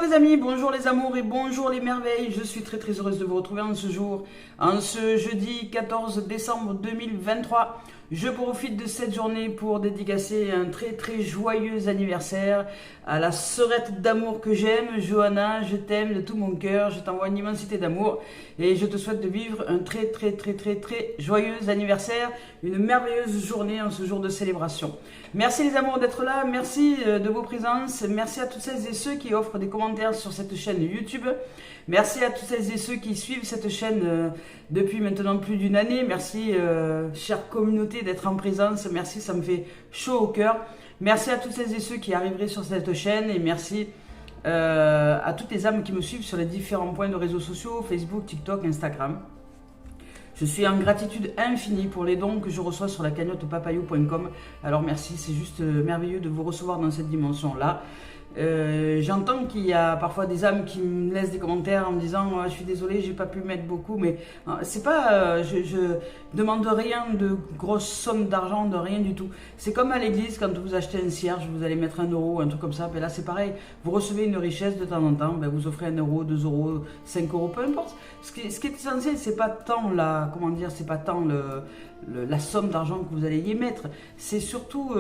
les amis, bonjour les amours et bonjour les merveilles. Je suis très heureuse de vous retrouver en ce jour, en ce jeudi 14 décembre 2023. Je profite de cette journée pour dédicacer un très joyeux anniversaire à la sœurette d'amour que j'aime, Johanna. Je t'aime de tout mon cœur, je t'envoie une immensité d'amour et je te souhaite de vivre un très joyeux anniversaire, une merveilleuse journée en ce jour de célébration. Merci les amours d'être là, merci de vos présences, merci à toutes celles et ceux qui offrent des commentaires sur cette chaîne YouTube. Merci à toutes celles et ceux qui suivent cette chaîne depuis maintenant plus d'une année. Merci chère communauté d'être en présence, merci, ça me fait chaud au cœur. Merci à toutes celles et ceux qui arriveraient sur cette chaîne et merci à toutes les âmes qui me suivent sur les différents points de réseaux sociaux, Facebook, TikTok, Instagram. Je suis en gratitude infinie pour les dons que je reçois sur la cagnotte papayou.com. Alors merci, c'est juste merveilleux de vous recevoir dans cette dimension-là. J'entends qu'il y a parfois des âmes qui me laissent des commentaires en me disant je suis désolé, j'ai pas pu mettre beaucoup, mais c'est pas, je demande rien de grosses sommes d'argent, de rien du tout. C'est comme à l'église quand vous achetez un cierge, vous allez mettre 1 euro, un truc comme ça. Ben là c'est pareil, vous recevez une richesse de temps en temps, ben vous offrez 1 euro, 2 euros, 5 euros, peu importe. Ce qui est essentiel, c'est pas tant la, comment dire, c'est pas tant la somme d'argent que vous allez y mettre, c'est surtout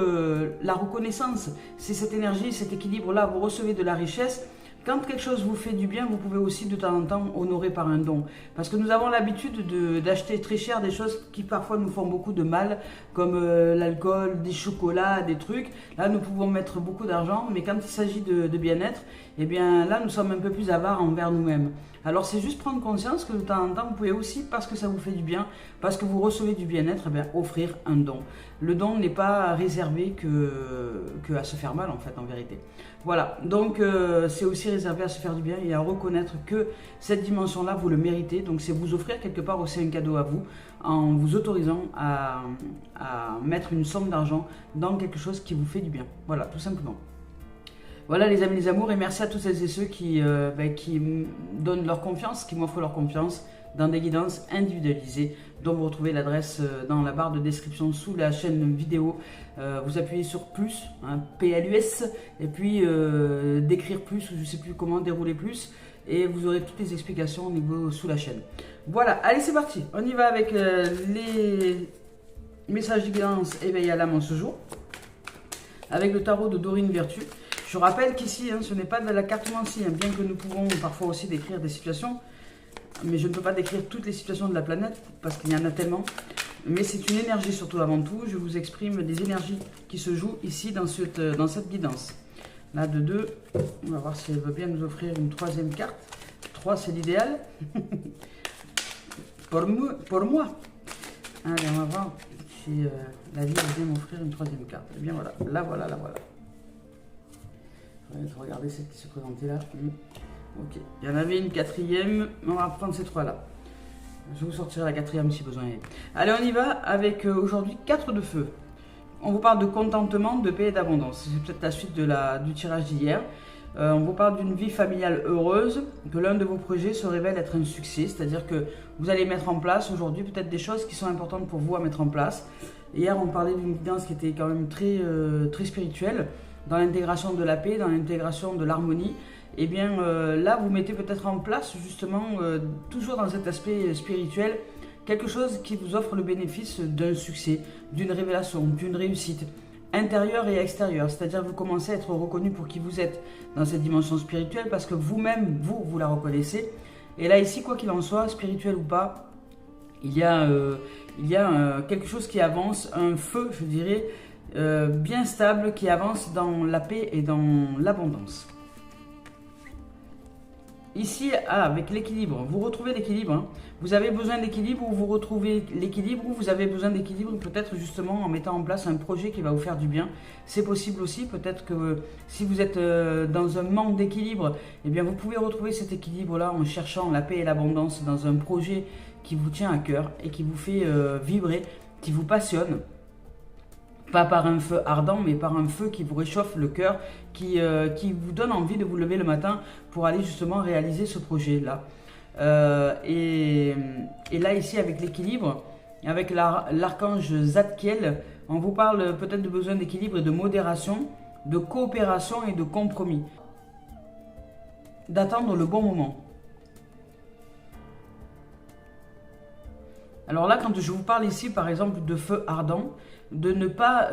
la reconnaissance, c'est cette énergie, cet équilibre-là. Vous recevez de la richesse. Quand quelque chose vous fait du bien, vous pouvez aussi de temps en temps honorer par un don. Parce que nous avons l'habitude d'acheter très cher des choses qui parfois nous font beaucoup de mal, comme l'alcool, des chocolats, des trucs. Là, nous pouvons mettre beaucoup d'argent, mais quand il s'agit de bien-être, eh bien là, nous sommes un peu plus avares envers nous-mêmes. Alors, c'est juste prendre conscience que de temps en temps, vous pouvez aussi, parce que ça vous fait du bien, parce que vous recevez du bien-être, eh bien, offrir un don. Le don n'est pas réservé que à se faire mal, en fait, en vérité. Voilà, donc c'est aussi réservé à se faire du bien et à reconnaître que cette dimension-là, vous le méritez. Donc, c'est vous offrir quelque part aussi un cadeau à vous, en vous autorisant à mettre une somme d'argent dans quelque chose qui vous fait du bien. Voilà, tout simplement. Voilà les amis, les amours, et merci à tous celles et ceux qui me donnent leur confiance, qui m'offrent leur confiance dans des guidances individualisées, dont vous retrouvez l'adresse dans la barre de description sous la chaîne vidéo. Vous appuyez sur plus, hein, PLUS, et puis d'écrire plus, ou je ne sais plus comment, dérouler plus, et vous aurez toutes les explications au niveau sous la chaîne. Voilà, allez c'est parti, on y va avec les messages de guidance éveillés à l'âme en ce jour, avec le tarot de Dorine Vertu. Je rappelle qu'ici, ce n'est pas de la cartomancie, bien que nous pouvons parfois aussi décrire des situations, mais je ne peux pas décrire toutes les situations de la planète, parce qu'il y en a tellement. Mais c'est une énergie surtout avant tout. Je vous exprime des énergies qui se jouent ici dans cette guidance. Là, de 2, on va voir si elle veut bien nous offrir une 3e carte. 3, c'est l'idéal. pour moi. Allez, on va voir si la vie veut bien m'offrir une 3e carte. Eh bien voilà, la voilà. Regardez celle qui se présentait là. Ok, il y en avait une 4e, on va prendre ces 3 là. Je vous sortirai la 4e si besoin est. Allez, on y va avec aujourd'hui 4 de feu. On vous parle de contentement, de paix et d'abondance. C'est peut-être la suite du tirage d'hier. On vous parle d'une vie familiale heureuse, que l'un de vos projets se révèle être un succès, c'est-à-dire que vous allez mettre en place aujourd'hui peut-être des choses qui sont importantes pour vous à mettre en place. Hier, on parlait d'une guidance qui était quand même très spirituelle, dans l'intégration de la paix, dans l'intégration de l'harmonie. Et bien là, vous mettez peut-être en place justement, toujours dans cet aspect spirituel, quelque chose qui vous offre le bénéfice d'un succès, d'une révélation, d'une réussite intérieure et extérieure. C'est-à-dire que vous commencez à être reconnu pour qui vous êtes dans cette dimension spirituelle parce que vous-même, vous la reconnaissez. Et là, ici, quoi qu'il en soit, spirituel ou pas, il y a quelque chose qui avance, un feu, je dirais, bien stable, qui avance dans la paix et dans l'abondance. Ici, avec l'équilibre, vous retrouvez l'équilibre. Hein. Vous avez besoin d'équilibre ou vous retrouvez l'équilibre ou vous avez besoin d'équilibre peut-être justement en mettant en place un projet qui va vous faire du bien. C'est possible aussi, peut-être que si vous êtes dans un manque d'équilibre, eh bien vous pouvez retrouver cet équilibre-là en cherchant la paix et l'abondance dans un projet qui vous tient à cœur et qui vous fait vibrer, qui vous passionne. Pas par un feu ardent, mais par un feu qui vous réchauffe le cœur, qui vous donne envie de vous lever le matin pour aller justement réaliser ce projet-là. Et là, ici, avec l'équilibre, avec l'archange Zadkiel, on vous parle peut-être de besoin d'équilibre et de modération, de coopération et de compromis. d'attendre le bon moment. Alors là, quand je vous parle ici, par exemple, de feu ardent, de ne pas,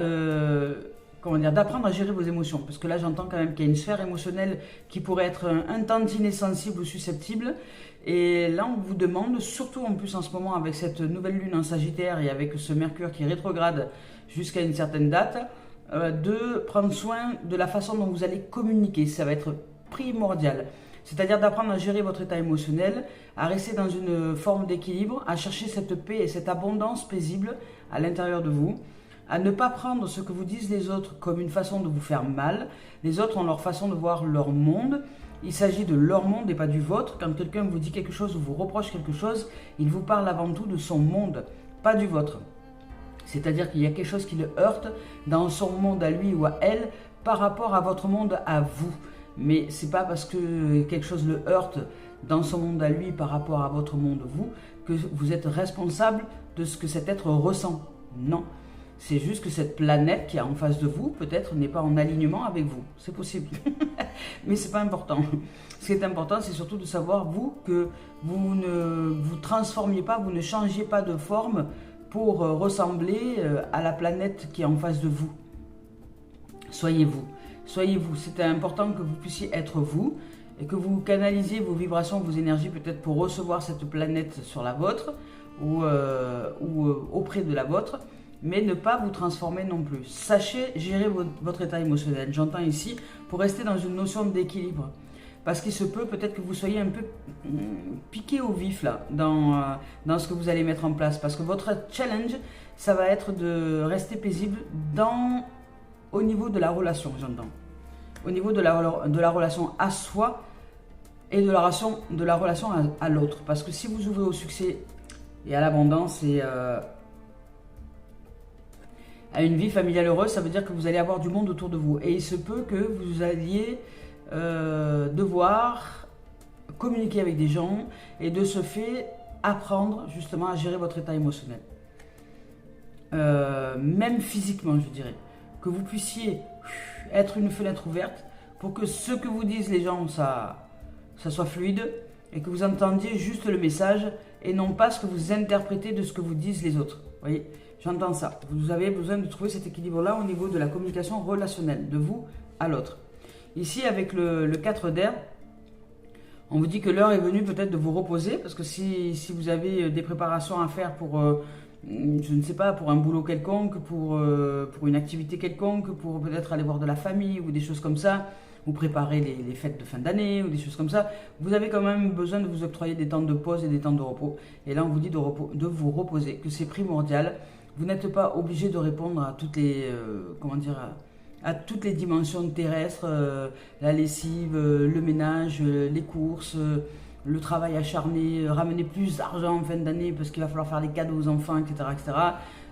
comment dire, d'apprendre à gérer vos émotions. Parce que là, j'entends quand même qu'il y a une sphère émotionnelle qui pourrait être un tantinet sensible ou susceptible. Et là, on vous demande, surtout en plus en ce moment, avec cette nouvelle lune en Sagittaire et avec ce Mercure qui rétrograde jusqu'à une certaine date, de prendre soin de la façon dont vous allez communiquer. Ça va être primordial. C'est-à-dire d'apprendre à gérer votre état émotionnel, à rester dans une forme d'équilibre, à chercher cette paix et cette abondance paisible à l'intérieur de vous, à ne pas prendre ce que vous disent les autres comme une façon de vous faire mal. Les autres ont leur façon de voir leur monde. Il s'agit de leur monde et pas du vôtre. Quand quelqu'un vous dit quelque chose ou vous reproche quelque chose, il vous parle avant tout de son monde, pas du vôtre. C'est-à-dire qu'il y a quelque chose qui le heurte dans son monde à lui ou à elle par rapport à votre monde à vous. Mais c'est pas parce que quelque chose le heurte dans son monde à lui par rapport à votre monde vous que vous êtes responsable de ce que cet être ressent. Non. C'est juste que cette planète qui est en face de vous, peut-être, n'est pas en alignement avec vous. C'est possible. Mais c'est pas important. Ce qui est important, c'est surtout de savoir, vous, que vous ne vous transformiez pas, vous ne changiez pas de forme pour ressembler à la planète qui est en face de vous. Soyez vous. Soyez vous. C'est important que vous puissiez être vous et que vous canalisiez vos vibrations, vos énergies peut-être pour recevoir cette planète sur la vôtre ou auprès de la vôtre, mais ne pas vous transformer non plus. Sachez gérer votre état émotionnel. J'entends ici pour rester dans une notion d'équilibre. Parce qu'il se peut peut-être que vous soyez un peu piqué au vif là, dans ce que vous allez mettre en place. Parce que votre challenge, ça va être de rester paisible au niveau de la relation, j'entends. Au niveau de la relation à soi et de la relation à l'autre. Parce que si vous ouvrez au succès et à l'abondance et à une vie familiale heureuse, ça veut dire que vous allez avoir du monde autour de vous. Et il se peut que vous alliez devoir communiquer avec des gens et de ce fait apprendre justement à gérer votre état émotionnel. Même physiquement, je dirais. Que vous puissiez être une fenêtre ouverte pour que ce que vous disent les gens, ça soit fluide et que vous entendiez juste le message et non pas ce que vous interprétez de ce que vous disent les autres. Vous voyez, j'entends ça. Vous avez besoin de trouver cet équilibre-là au niveau de la communication relationnelle, de vous à l'autre. Ici, avec le 4 d'air, on vous dit que l'heure est venue peut-être de vous reposer parce que si vous avez des préparations à faire pour... je ne sais pas, pour un boulot quelconque, pour une activité quelconque, pour peut-être aller voir de la famille ou des choses comme ça, ou préparer les fêtes de fin d'année ou des choses comme ça, vous avez quand même besoin de vous octroyer des temps de pause et des temps de repos. Et là, on vous dit de vous reposer, que c'est primordial. Vous n'êtes pas obligé de répondre à toutes les, à toutes les dimensions terrestres, la lessive, le ménage, les courses, le travail acharné, ramener plus d'argent en fin d'année parce qu'il va falloir faire les cadeaux aux enfants, etc. etc.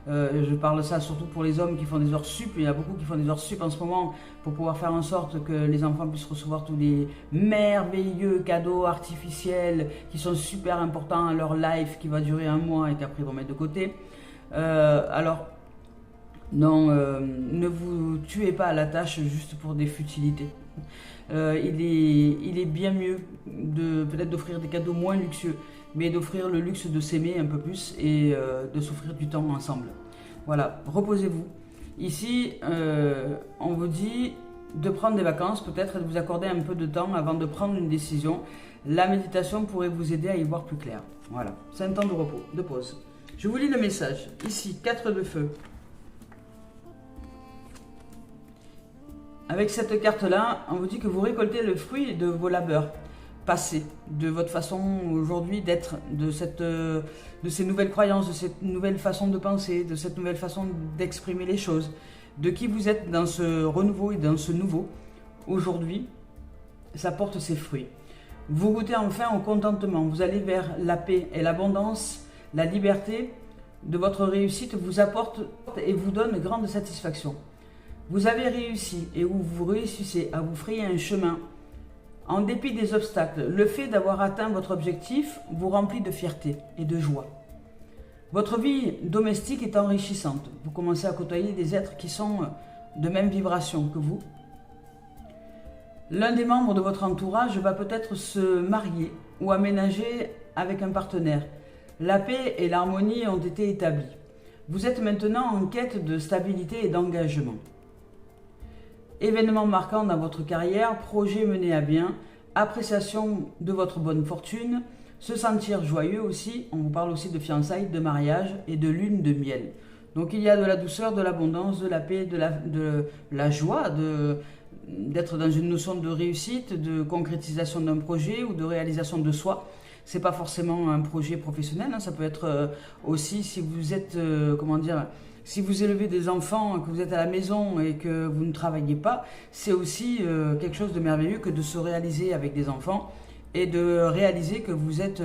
Je parle ça surtout pour les hommes qui font des heures sup. Il y a beaucoup qui font des heures sup en ce moment pour pouvoir faire en sorte que les enfants puissent recevoir tous les merveilleux cadeaux artificiels qui sont super importants à leur life, qui va durer 1 mois et qu'après ils vont mettre de côté. Alors, non, ne vous tuez pas à la tâche juste pour des futilités. Il est bien mieux peut-être d'offrir des cadeaux moins luxueux, mais d'offrir le luxe de s'aimer un peu plus et de s'offrir du temps ensemble. Voilà, reposez-vous. Ici, on vous dit de prendre des vacances, peut-être de vous accorder un peu de temps avant de prendre une décision. La méditation pourrait vous aider à y voir plus clair. Voilà, c'est un temps de repos, de pause. Je vous lis le message. Ici, 4 de feu. Avec cette carte-là, on vous dit que vous récoltez le fruit de vos labeurs passés, de votre façon aujourd'hui d'être, de ces nouvelles croyances, de cette nouvelle façon de penser, de cette nouvelle façon d'exprimer les choses, de qui vous êtes dans ce renouveau et dans ce nouveau. Aujourd'hui, ça porte ses fruits. Vous goûtez enfin au contentement, vous allez vers la paix et l'abondance, la liberté de votre réussite vous apporte et vous donne grande satisfaction. Vous avez réussi et vous réussissez à vous frayer un chemin en dépit des obstacles. Le fait d'avoir atteint votre objectif vous remplit de fierté et de joie. Votre vie domestique est enrichissante. Vous commencez à côtoyer des êtres qui sont de même vibration que vous. L'un des membres de votre entourage va peut-être se marier ou aménager avec un partenaire. La paix et l'harmonie ont été établies. Vous êtes maintenant en quête de stabilité et d'engagement. Événements marquants dans votre carrière, projets menés à bien, appréciation de votre bonne fortune, se sentir joyeux aussi, on vous parle aussi de fiançailles, de mariage et de lune de miel. Donc il y a de la douceur, de l'abondance, de la paix, de la joie, d'être dans une notion de réussite, de concrétisation d'un projet ou de réalisation de soi. C'est pas forcément un projet professionnel, hein, ça peut être aussi si vous êtes, si vous élevez des enfants, que vous êtes à la maison et que vous ne travaillez pas, c'est aussi quelque chose de merveilleux que de se réaliser avec des enfants et de réaliser que vous êtes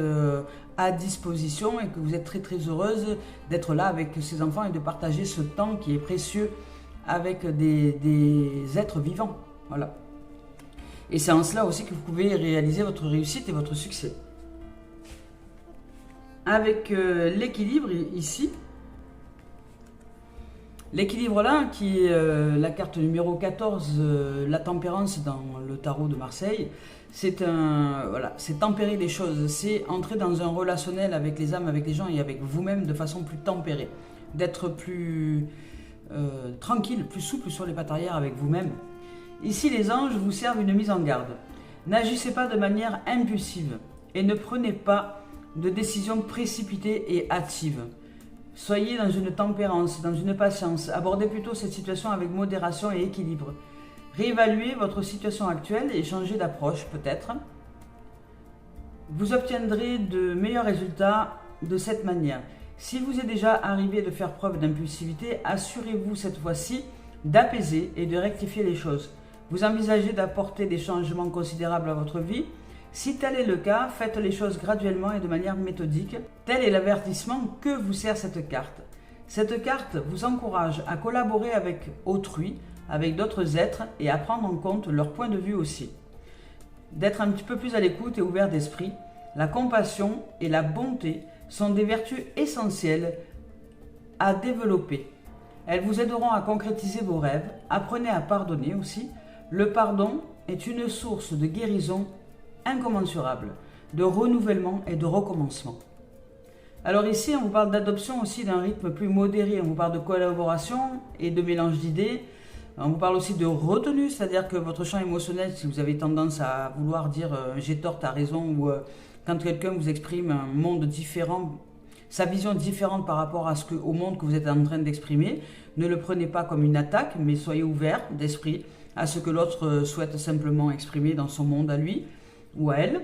à disposition et que vous êtes très très heureuse d'être là avec ces enfants et de partager ce temps qui est précieux avec des êtres vivants. Voilà. Et c'est en cela aussi que vous pouvez réaliser votre réussite et votre succès. Avec l'équilibre ici, l'équilibre là, qui est la carte numéro 14, la tempérance dans le tarot de Marseille, c'est tempérer les choses, c'est entrer dans un relationnel avec les âmes, avec les gens et avec vous-même de façon plus tempérée, d'être plus tranquille, plus souple sur les pattes arrière avec vous-même. Ici, les anges vous servent une mise en garde. N'agissez pas de manière impulsive et ne prenez pas de décisions précipitées et hâtives. Soyez dans une tempérance, dans une patience. Abordez plutôt cette situation avec modération et équilibre. Réévaluez votre situation actuelle et changez d'approche peut-être. Vous obtiendrez de meilleurs résultats de cette manière. Si vous est déjà arrivé de faire preuve d'impulsivité, assurez-vous cette fois-ci d'apaiser et de rectifier les choses. Vous envisagez d'apporter des changements considérables à votre vie. Si tel est le cas, faites les choses graduellement et de manière méthodique. Tel est l'avertissement que vous sert cette carte. Cette carte vous encourage à collaborer avec autrui, avec d'autres êtres et à prendre en compte leur point de vue aussi. D'être un petit peu plus à l'écoute et ouvert d'esprit. La compassion et la bonté sont des vertus essentielles à développer. Elles vous aideront à concrétiser vos rêves. Apprenez à pardonner aussi. Le pardon est une source de guérison incommensurable, de renouvellement et de recommencement. Alors ici, on vous parle d'adoption aussi d'un rythme plus modéré. On vous parle de collaboration et de mélange d'idées. On vous parle aussi de retenue, c'est-à-dire que votre champ émotionnel, si vous avez tendance à vouloir dire j'ai tort, t'as raison, ou quand quelqu'un vous exprime un monde différent, sa vision différente par rapport au monde que vous êtes en train d'exprimer, ne le prenez pas comme une attaque, mais soyez ouvert d'esprit à ce que l'autre souhaite simplement exprimer dans son monde à lui ou à elle.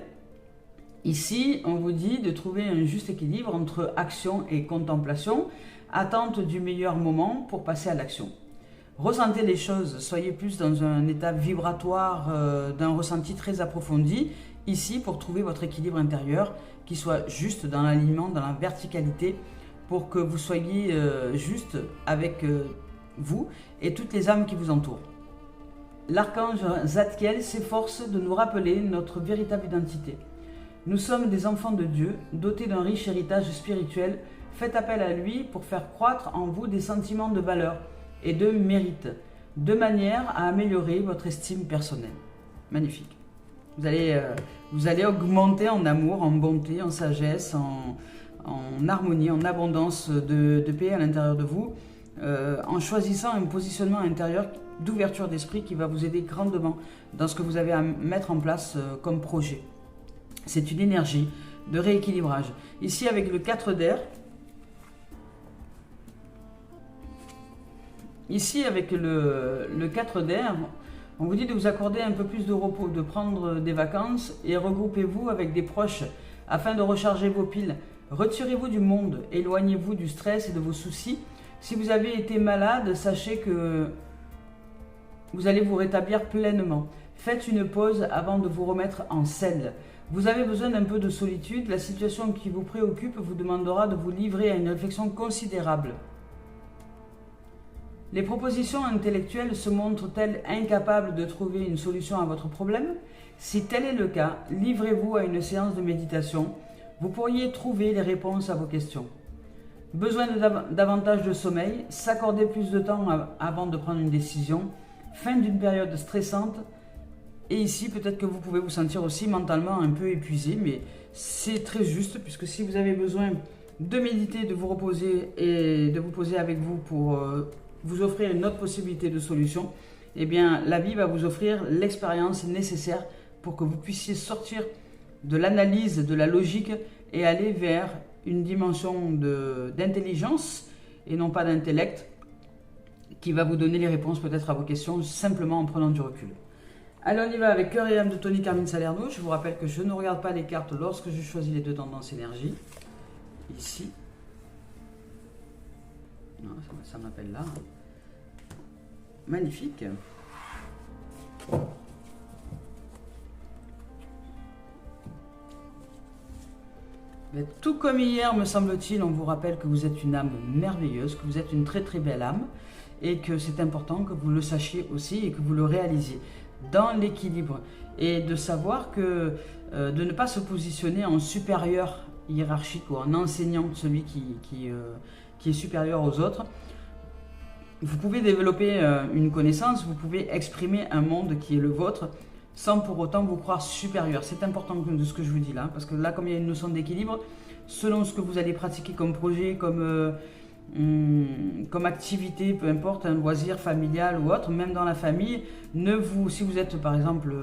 Ici, on vous dit de trouver un juste équilibre entre action et contemplation, attente du meilleur moment pour passer à l'action. Ressentez les choses, soyez plus dans un état vibratoire d'un ressenti très approfondi, ici pour trouver votre équilibre intérieur qui soit juste dans l'alignement, dans la verticalité, pour que vous soyez juste avec vous et toutes les âmes qui vous entourent. L'archange Zadkiel s'efforce de nous rappeler notre véritable identité. Nous sommes des enfants de Dieu, dotés d'un riche héritage spirituel. Faites appel à lui pour faire croître en vous des sentiments de valeur et de mérite, de manière à améliorer votre estime personnelle. Magnifique. Vous allez augmenter en amour, en bonté, en sagesse, en harmonie, en abondance de paix à l'intérieur de vous, en choisissant un positionnement intérieur d'ouverture d'esprit qui va vous aider grandement dans ce que vous avez à mettre en place comme projet. C'est une énergie de rééquilibrage. Ici, avec le 4 d'air, ici, avec le 4 d'air, on vous dit de vous accorder un peu plus de repos, de prendre des vacances et regroupez-vous avec des proches afin de recharger vos piles. Retirez-vous du monde, éloignez-vous du stress et de vos soucis. Si vous avez été malade, sachez que vous allez vous rétablir pleinement. Faites une pause avant de vous remettre en selle. Vous avez besoin d'un peu de solitude. La situation qui vous préoccupe vous demandera de vous livrer à une réflexion considérable. Les propositions intellectuelles se montrent-elles incapables de trouver une solution à votre problème? Si tel est le cas, livrez-vous à une séance de méditation. Vous pourriez trouver les réponses à vos questions. Besoin de davantage de sommeil, s'accorder plus de temps avant de prendre une décision. Fin d'une période stressante, Et ici, peut-être que vous pouvez vous sentir aussi mentalement un peu épuisé, mais c'est très juste, puisque si vous avez besoin de méditer, de vous reposer et de vous poser avec vous pour vous offrir une autre possibilité de solution, eh bien, la vie va vous offrir l'expérience nécessaire pour que vous puissiez sortir de l'analyse, de la logique et aller vers une dimension d'intelligence et non pas d'intellect qui va vous donner les réponses peut-être à vos questions simplement en prenant du recul. Allez, on y va avec Cœur et âme de Tony Carmine Salerno. Je vous rappelle que je ne regarde pas les cartes lorsque je choisis les deux tendances énergie. Ici. Non, ça m'appelle là. Magnifique. Mais tout comme hier, me semble-t-il, on vous rappelle que vous êtes une âme merveilleuse, que vous êtes une très très belle âme et que c'est important que vous le sachiez aussi et que vous le réalisiez dans l'équilibre et de savoir que de ne pas se positionner en supérieur hiérarchique ou en enseignant celui qui est supérieur aux autres. Vous pouvez développer une connaissance, vous pouvez exprimer un monde qui est le vôtre sans pour autant vous croire supérieur. C'est important de ce que je vous dis là, parce que là, comme il y a une notion d'équilibre, selon ce que vous allez pratiquer comme projet, comme activité, peu importe, un loisir familial ou autre, même dans la famille, si vous êtes par exemple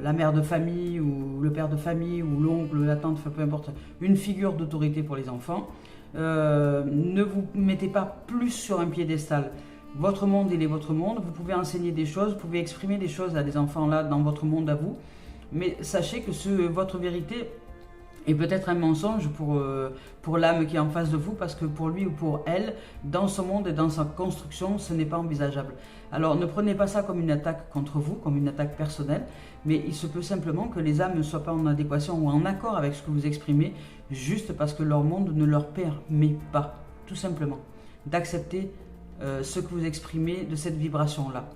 la mère de famille ou le père de famille ou l'oncle, la tante, peu importe, une figure d'autorité pour les enfants, ne vous mettez pas plus sur un piédestal. Votre monde, il est votre monde, vous pouvez enseigner des choses, vous pouvez exprimer des choses à des enfants là dans votre monde à vous, mais sachez que votre vérité est peut-être un mensonge pour l'âme qui est en face de vous, parce que pour lui ou pour elle, dans son monde et dans sa construction, ce n'est pas envisageable. Alors ne prenez pas ça comme une attaque contre vous, comme une attaque personnelle, mais il se peut simplement que les âmes ne soient pas en adéquation ou en accord avec ce que vous exprimez, juste parce que leur monde ne leur permet pas, tout simplement, d'accepter ce que vous exprimez de cette vibration-là.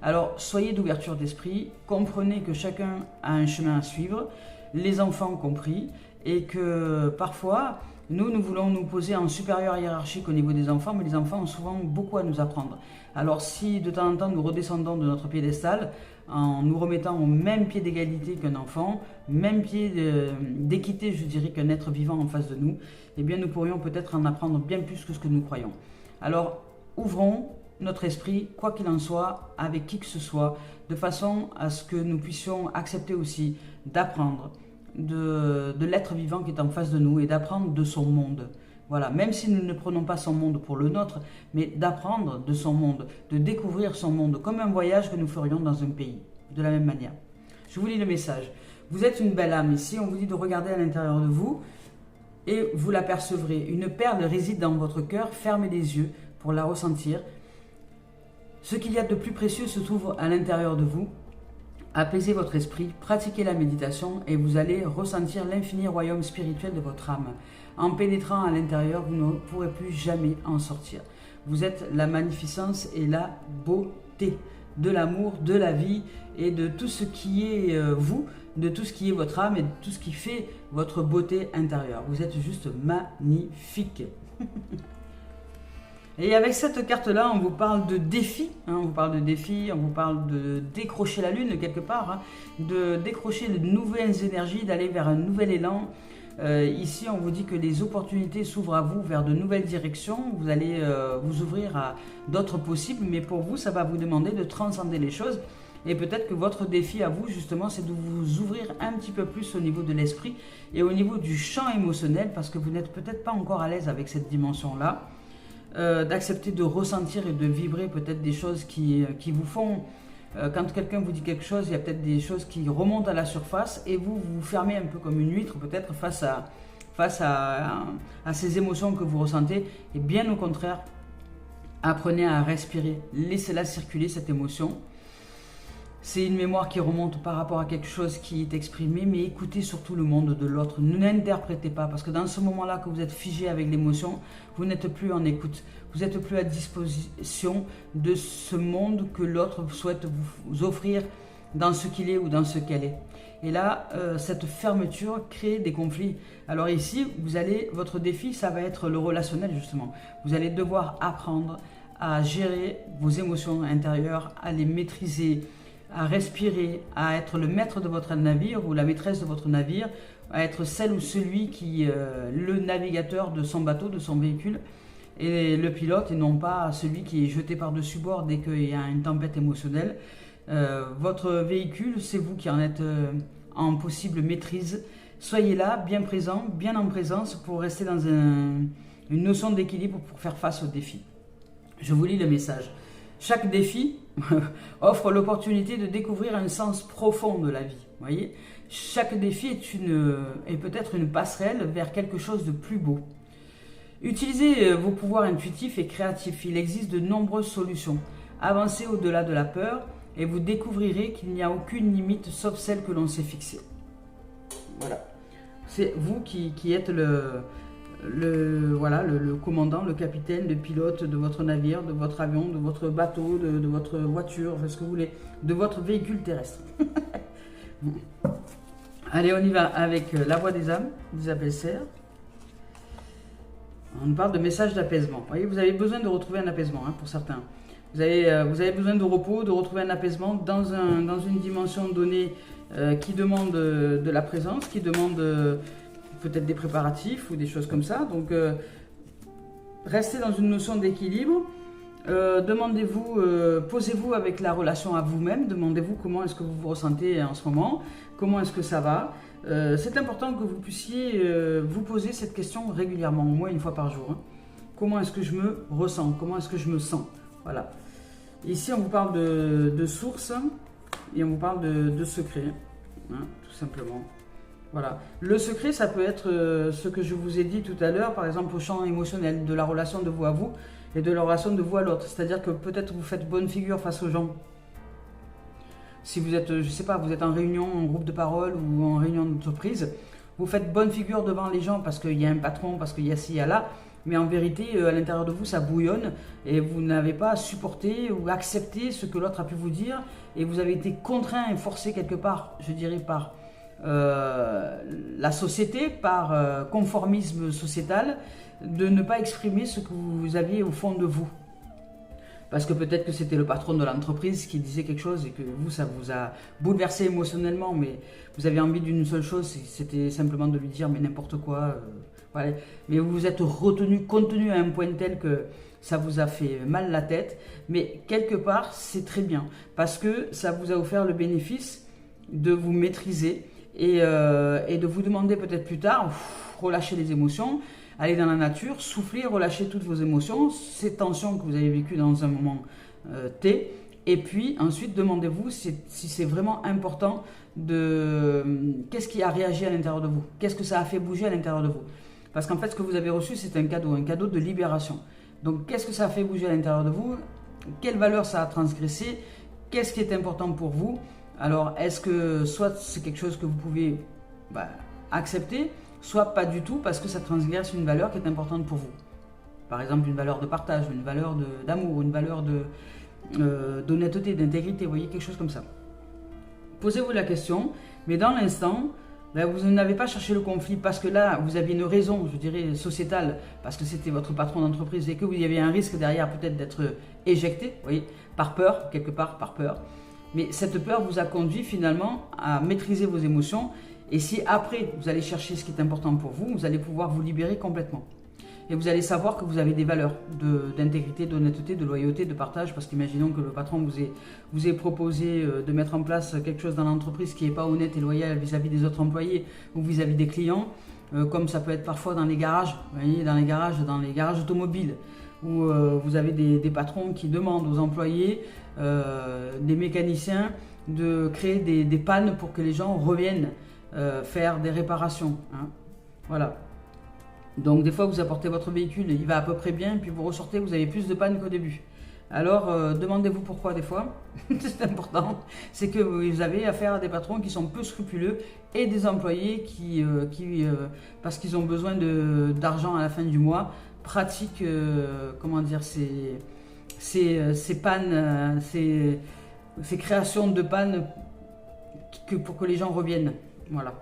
Alors soyez d'ouverture d'esprit, comprenez que chacun a un chemin à suivre, les enfants compris, et que parfois, nous voulons nous poser en supérieur hiérarchique au niveau des enfants, mais les enfants ont souvent beaucoup à nous apprendre. Alors si de temps en temps nous redescendons de notre piédestal, en nous remettant au même pied d'égalité qu'un enfant, même pied d'équité, je dirais, qu'un être vivant en face de nous, eh bien nous pourrions peut-être en apprendre bien plus que ce que nous croyons. Alors ouvrons notre esprit, quoi qu'il en soit, avec qui que ce soit, de façon à ce que nous puissions accepter aussi d'apprendre de l'être vivant qui est en face de nous et d'apprendre de son monde. Voilà, même si nous ne prenons pas son monde pour le nôtre, mais d'apprendre de son monde, de découvrir son monde, comme un voyage que nous ferions dans un pays, de la même manière. Je vous lis le message. Vous êtes une belle âme ici, on vous dit de regarder à l'intérieur de vous et vous l'apercevrez. Une perle réside dans votre cœur, fermez les yeux pour la ressentir. Ce qu'il y a de plus précieux se trouve à l'intérieur de vous. Apaisez votre esprit, pratiquez la méditation et vous allez ressentir l'infini royaume spirituel de votre âme. En pénétrant à l'intérieur, vous ne pourrez plus jamais en sortir. Vous êtes la magnificence et la beauté de l'amour, de la vie et de tout ce qui est vous, de tout ce qui est votre âme et de tout ce qui fait votre beauté intérieure. Vous êtes juste magnifique. Et avec cette carte-là, on vous parle de défi, on vous parle de décrocher la lune quelque part, de décrocher de nouvelles énergies, d'aller vers un nouvel élan. Ici, on vous dit que les opportunités s'ouvrent à vous vers de nouvelles directions, vous allez vous ouvrir à d'autres possibles, mais pour vous, ça va vous demander de transcender les choses. Et peut-être que votre défi à vous, justement, c'est de vous ouvrir un petit peu plus au niveau de l'esprit et au niveau du champ émotionnel, parce que vous n'êtes peut-être pas encore à l'aise avec cette dimension-là. D'accepter de ressentir et de vibrer peut-être des choses qui vous font, quand quelqu'un vous dit quelque chose, il y a peut-être des choses qui remontent à la surface et vous vous fermez un peu comme une huître peut-être face à ces émotions que vous ressentez, et bien au contraire, apprenez à respirer, laissez-la circuler cette émotion. C'est une mémoire qui remonte par rapport à quelque chose qui est exprimé, mais écoutez surtout le monde de l'autre. Ne l'interprétez pas, parce que dans ce moment-là que vous êtes figé avec l'émotion, vous n'êtes plus en écoute. Vous n'êtes plus à disposition de ce monde que l'autre souhaite vous offrir dans ce qu'il est ou dans ce qu'elle est. Et là, cette fermeture crée des conflits. Alors ici, votre défi, ça va être le relationnel justement. Vous allez devoir apprendre à gérer vos émotions intérieures, à les maîtriser à respirer, à être le maître de votre navire ou la maîtresse de votre navire, à être celle ou celui qui, le navigateur de son bateau, de son véhicule, et le pilote, et non pas celui qui est jeté par-dessus bord dès qu'il y a une tempête émotionnelle. Votre véhicule, c'est vous qui en êtes en possible maîtrise. Soyez là, bien présent, bien en présence pour rester dans une notion d'équilibre pour faire face aux défis. Je vous lis le message. Chaque défi offre l'opportunité de découvrir un sens profond de la vie. Voyez, chaque défi est peut-être une passerelle vers quelque chose de plus beau. Utilisez vos pouvoirs intuitifs et créatifs. Il existe de nombreuses solutions. Avancez au-delà de la peur et vous découvrirez qu'il n'y a aucune limite sauf celle que l'on s'est fixée. Voilà. C'est vous qui êtes le commandant, le capitaine, le pilote de votre navire, de votre avion, de votre bateau, de votre voiture, ce que vous voulez, de votre véhicule terrestre. Allez, on y va avec la voix des âmes d'Isabelle Serre. On parle de message d'apaisement. Vous voyez, vous avez besoin de retrouver un apaisement pour certains. Vous avez besoin de repos, de retrouver un apaisement dans une dimension donnée qui demande de la présence, qui demande peut-être des préparatifs ou des choses comme ça. Donc, restez dans une notion d'équilibre. Demandez-vous, posez-vous avec la relation à vous-même. Demandez-vous comment est-ce que vous vous ressentez en ce moment, comment est-ce que ça va. C'est important que vous puissiez vous poser cette question régulièrement, au moins une fois par jour. Comment est-ce que je me ressens? Comment est-ce que je me sens? Voilà. Ici, on vous parle de source et on vous parle de secret, tout simplement. Voilà. Le secret, ça peut être ce que je vous ai dit tout à l'heure, par exemple au champ émotionnel, de la relation de vous à vous et de la relation de vous à l'autre. C'est-à-dire que peut-être vous faites bonne figure face aux gens. Si vous êtes, je sais pas, vous êtes en réunion, en groupe de parole ou en réunion d'entreprise, vous faites bonne figure devant les gens parce qu'il y a un patron, parce qu'il y a ci, il y a là. Mais en vérité, à l'intérieur de vous, ça bouillonne et vous n'avez pas supporté ou accepté ce que l'autre a pu vous dire et vous avez été contraint et forcé quelque part, je dirais, par la société, par conformisme sociétal, de ne pas exprimer ce que vous aviez au fond de vous. Parce que peut-être que c'était le patron de l'entreprise qui disait quelque chose et que vous, ça vous a bouleversé émotionnellement, mais vous avez envie d'une seule chose, c'était simplement de lui dire mais n'importe quoi. Voilà. Mais vous vous êtes contenu à un point tel que ça vous a fait mal la tête. Mais quelque part, c'est très bien parce que ça vous a offert le bénéfice de vous maîtriser et de vous demander peut-être plus tard, relâcher les émotions, aller dans la nature, souffler, relâcher toutes vos émotions, ces tensions que vous avez vécues dans un moment T. Et puis ensuite, demandez-vous si c'est vraiment important qu'est-ce qui a réagi à l'intérieur de vous, qu'est-ce que ça a fait bouger à l'intérieur de vous. Parce qu'en fait, ce que vous avez reçu, c'est un cadeau de libération. Donc, qu'est-ce que ça a fait bouger à l'intérieur de vous? Quelle valeur ça a transgressé? Qu'est-ce qui est important pour vous? Alors, est-ce que soit c'est quelque chose que vous pouvez accepter, soit pas du tout parce que ça transgresse une valeur qui est importante pour vous. Par exemple, une valeur de partage, une valeur d'amour, une valeur d'honnêteté, d'intégrité, vous voyez, quelque chose comme ça. Posez-vous la question, mais dans l'instant, vous n'avez pas cherché le conflit parce que là, vous aviez une raison, je dirais, sociétale, parce que c'était votre patron d'entreprise et que vous y aviez un risque derrière peut-être d'être éjecté, vous voyez, par peur, quelque part, par peur. Mais cette peur vous a conduit finalement à maîtriser vos émotions. Et si après, vous allez chercher ce qui est important pour vous, vous allez pouvoir vous libérer complètement. Et vous allez savoir que vous avez des valeurs d'intégrité, d'honnêteté, de loyauté, de partage, parce qu'imaginons que le patron vous ait proposé de mettre en place quelque chose dans l'entreprise qui n'est pas honnête et loyal vis-à-vis des autres employés ou vis-à-vis des clients, comme ça peut être parfois dans les garages, vous voyez, dans les garages automobiles, où vous avez des patrons qui demandent aux employés, des mécaniciens, de créer des pannes pour que les gens reviennent faire des réparations. Voilà. Donc des fois vous apportez votre véhicule, il va à peu près bien, puis vous ressortez, vous avez plus de panne qu'au début. Alors demandez-vous pourquoi des fois, c'est important, c'est que vous avez affaire à des patrons qui sont peu scrupuleux et des employés qui parce qu'ils ont besoin d'argent à la fin du mois, pratiquent comment dire, ces pannes, ces créations de pannes pour que les gens reviennent. Voilà.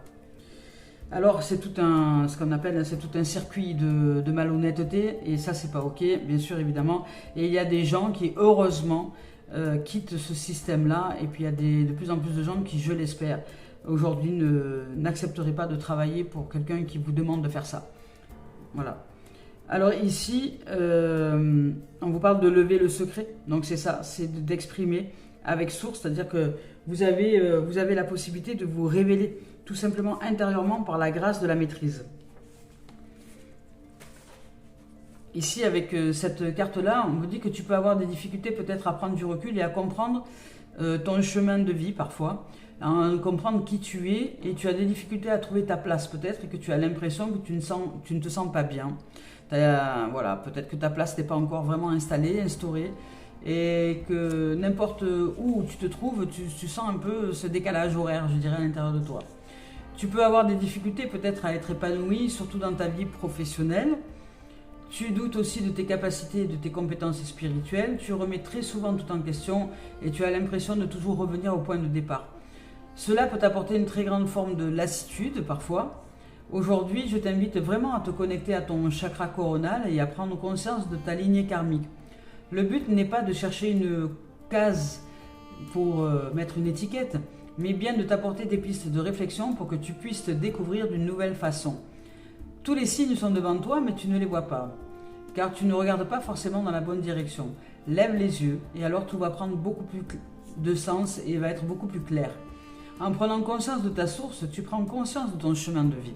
Alors c'est ce qu'on appelle, c'est tout un circuit de malhonnêteté et ça c'est pas ok, bien sûr évidemment. Et il y a des gens qui heureusement quittent ce système-là. Et puis il y a de plus en plus de gens qui, je l'espère, aujourd'hui n'accepteraient pas de travailler pour quelqu'un qui vous demande de faire ça. Voilà. Alors ici, on vous parle de lever le secret. Donc c'est ça, c'est d'exprimer avec source, c'est-à-dire que vous avez la possibilité de vous révéler tout simplement intérieurement par la grâce de la maîtrise. Ici, avec cette carte-là, on vous dit que tu peux avoir des difficultés peut-être à prendre du recul et à comprendre ton chemin de vie parfois, à comprendre qui tu es, et tu as des difficultés à trouver ta place peut-être, et que tu as l'impression que tu ne te sens pas bien. Voilà, peut-être que ta place n'est pas encore vraiment installée, instaurée, et que n'importe où tu te trouves, tu sens un peu ce décalage horaire, je dirais, à l'intérieur de toi. Tu peux avoir des difficultés peut-être à être épanoui, surtout dans ta vie professionnelle. Tu doutes aussi de tes capacités et de tes compétences spirituelles. Tu remets très souvent tout en question et tu as l'impression de toujours revenir au point de départ. Cela peut t'apporter une très grande forme de lassitude parfois. Aujourd'hui, je t'invite vraiment à te connecter à ton chakra coronal et à prendre conscience de ta lignée karmique. Le but n'est pas de chercher une case pour mettre une étiquette, mais bien de t'apporter des pistes de réflexion pour que tu puisses te découvrir d'une nouvelle façon. Tous les signes sont devant toi, mais tu ne les vois pas, car tu ne regardes pas forcément dans la bonne direction. Lève les yeux, et alors tout va prendre beaucoup plus de sens et va être beaucoup plus clair. En prenant conscience de ta source, tu prends conscience de ton chemin de vie.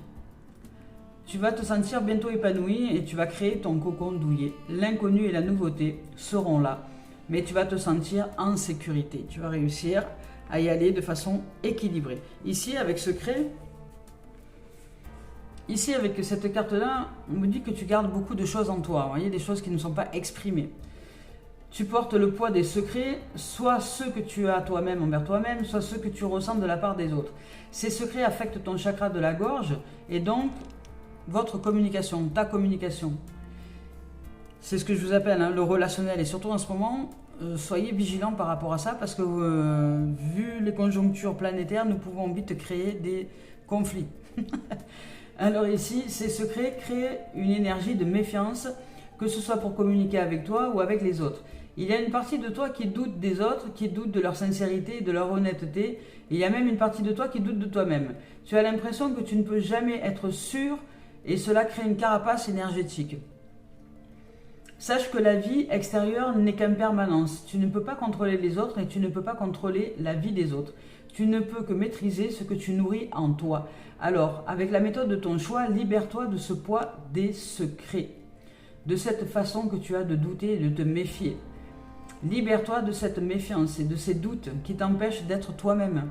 Tu vas te sentir bientôt épanoui et tu vas créer ton cocon douillet. L'inconnu et la nouveauté seront là, mais tu vas te sentir en sécurité. Tu vas réussir à y aller de façon équilibrée. Ici, avec secret, ici, avec cette carte-là, on me dit que tu gardes beaucoup de choses en toi. Vous voyez, des choses qui ne sont pas exprimées. Tu portes le poids des secrets, soit ceux que tu as toi-même envers toi-même, soit ceux que tu ressens de la part des autres. Ces secrets affectent ton chakra de la gorge et donc votre communication, ta communication. C'est ce que je vous appelle le relationnel. Et surtout en ce moment, soyez vigilants par rapport à ça parce que vu les conjonctures planétaires, nous pouvons vite créer des conflits. Alors ici, ces secrets créent une énergie de méfiance, que ce soit pour communiquer avec toi ou avec les autres. Il y a une partie de toi qui doute des autres, qui doute de leur sincérité et de leur honnêteté. Il y a même une partie de toi qui doute de toi-même. Tu as l'impression que tu ne peux jamais être sûr et cela crée une carapace énergétique. Sache que la vie extérieure n'est qu'impermanence. Tu ne peux pas contrôler les autres et tu ne peux pas contrôler la vie des autres. Tu ne peux que maîtriser ce que tu nourris en toi. Alors, avec la méthode de ton choix, libère-toi de ce poids des secrets, de cette façon que tu as de douter et de te méfier. Libère-toi de cette méfiance et de ces doutes qui t'empêchent d'être toi-même.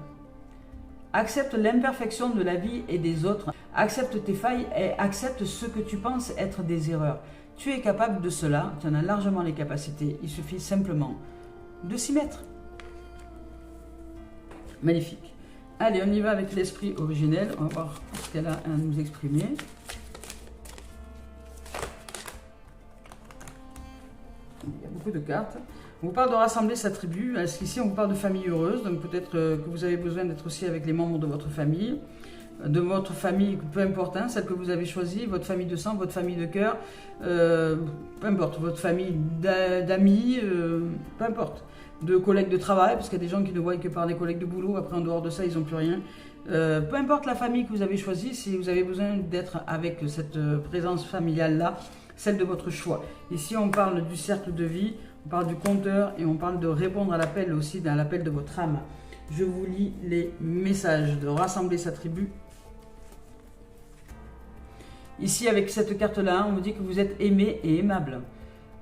Accepte l'imperfection de la vie et des autres. Accepte tes failles et accepte ce que tu penses être des erreurs. Tu es capable de cela, tu en as largement les capacités. Il suffit simplement de s'y mettre. Magnifique. Allez, on y va avec l'esprit originel. On va voir ce qu'elle a à nous exprimer. Il y a beaucoup de cartes. On vous parle de rassembler sa tribu. Ici, on vous parle de famille heureuse. Donc peut-être que vous avez besoin d'être aussi avec les membres de votre famille. Peu importe, celle que vous avez choisie, votre famille de sang, votre famille de cœur, peu importe, votre famille d'amis, peu importe, de collègues de travail, parce qu'il y a des gens qui ne voient que par les collègues de boulot, après en dehors de ça, ils n'ont plus rien. Peu importe la famille que vous avez choisie, si vous avez besoin d'être avec cette présence familiale-là, celle de votre choix. Ici, on parle du cercle de vie, on parle du compteur et on parle de répondre à l'appel aussi, à l'appel de votre âme. Je vous lis les messages de rassembler sa tribu. Ici, avec cette carte-là, on vous dit que vous êtes aimé et aimable.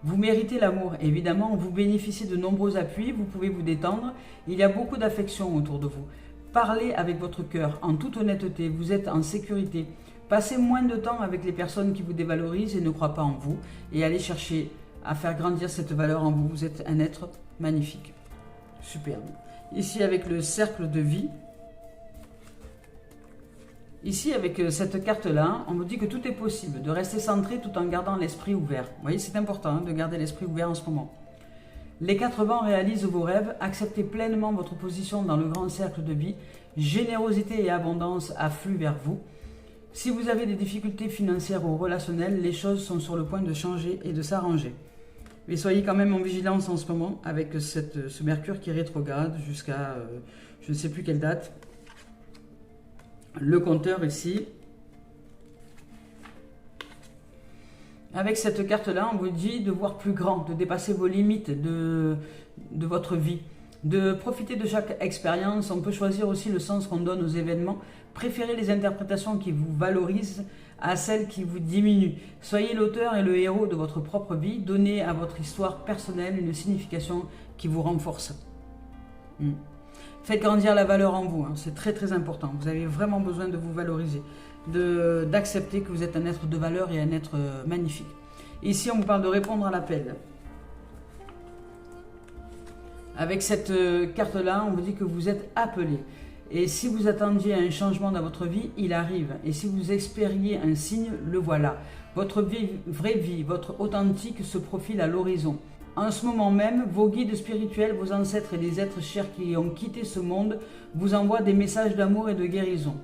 Vous méritez l'amour, évidemment, vous bénéficiez de nombreux appuis, vous pouvez vous détendre. Il y a beaucoup d'affection autour de vous. Parlez avec votre cœur, en toute honnêteté, vous êtes en sécurité. Passez moins de temps avec les personnes qui vous dévalorisent et ne croient pas en vous. Et allez chercher à faire grandir cette valeur en vous. Vous êtes un être magnifique. Superbe. Ici, avec le cercle de vie. Ici, avec cette carte-là, on me dit que tout est possible, de rester centré tout en gardant l'esprit ouvert. Vous voyez, c'est important de garder l'esprit ouvert en ce moment. Les 4 vents réalisent vos rêves, acceptez pleinement votre position dans le grand cercle de vie, générosité et abondance affluent vers vous. Si vous avez des difficultés financières ou relationnelles, les choses sont sur le point de changer et de s'arranger. Mais soyez quand même en vigilance en ce moment avec ce Mercure qui rétrograde jusqu'à je ne sais plus quelle date. Le compteur ici. Avec cette carte-là, on vous dit de voir plus grand, de dépasser vos limites de votre vie, de profiter de chaque expérience. On peut choisir aussi le sens qu'on donne aux événements. Préférez les interprétations qui vous valorisent à celles qui vous diminuent. Soyez l'auteur et le héros de votre propre vie. Donnez à votre histoire personnelle une signification qui vous renforce. Faites grandir la valeur en vous, hein. C'est très très important. Vous avez vraiment besoin de vous valoriser, d'accepter que vous êtes un être de valeur et un être magnifique. Et ici, on vous parle de répondre à l'appel. Avec cette carte-là, on vous dit que vous êtes appelé. Et si vous attendiez un changement dans votre vie, il arrive. Et si vous espériez un signe, le voilà. Votre vraie vie, votre authentique se profile à l'horizon. En ce moment même, vos guides spirituels, vos ancêtres et les êtres chers qui ont quitté ce monde vous envoient des messages d'amour et de guérison.